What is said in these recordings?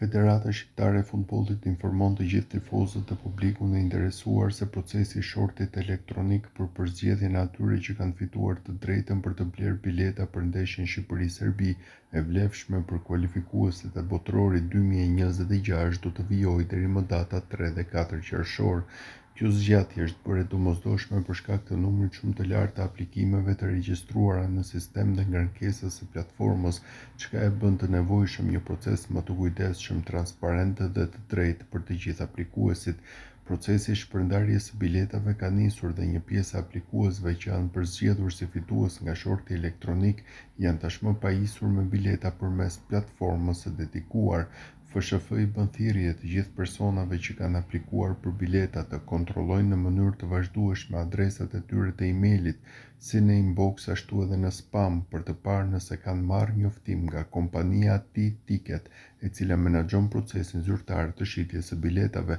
Federata Shqiptare e Futbollit informon të gjithë tifozët dhe publikun e interesuar se procesi i shortit elektronik për përzgjedhjen e atyre që kanë fituar të drejtën për të blerë bileta për ndeshjen Shqipëri-Serbi e vlefshme për kualifikuesit e Botrorit 2026 do të vijojë deri më data 3 dhe 4 qershor. Kjo zgjatje është bërë domosdoshme për shkak të numrit shumë të lartë të aplikimeve të regjistruara në sistem dhe ngarkesës së platformës, çka e bën të nevojshëm një proces më të kujdesshëm, transparent dhe të drejtë për të gjithë aplikuesit. Procesi i shpërndarjes së biletave ka nisur dhe një pjesë e aplikuesve që janë përzgjedhur si fitues nga shorti elektronik janë tashmë pajisur me bileta përmes platformës së dedikuar. FSHF i bën thirrje të gjithë personave që kanë aplikuar për bileta të kontrollojnë në mënyrë të vazhdueshme adresat e tyre të emailit, si në inbox ashtu edhe në spam, për të parë nëse kanë marrë njoftim nga kompania T-Ticket, e cila menaxhon procesin zyrtar të shitjes së biletave.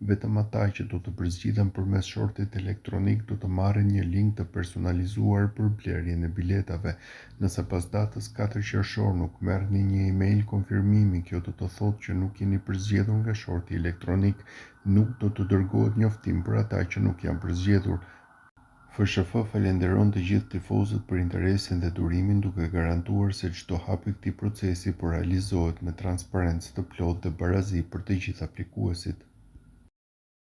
Vetëm ata që do të përzgjidhen përmes shortit elektronik do të marrin një link të personalizuar për blerjen e biletave. Nëse pas datës 4 qershor nuk merrni një email konfirmimi, kjo do të thotë që nuk jeni përzgjedhur nga shorti elektronik, nuk do të dërgohet njoftim për ata që nuk janë përzgjedhur. FSHF falenderon të gjithë tifozët për interesin dhe durimin, duke garantuar se çdo hap i këtij procesi po realizohet me transparencë të plotë dhe barazi për të gjithë aplikuesit.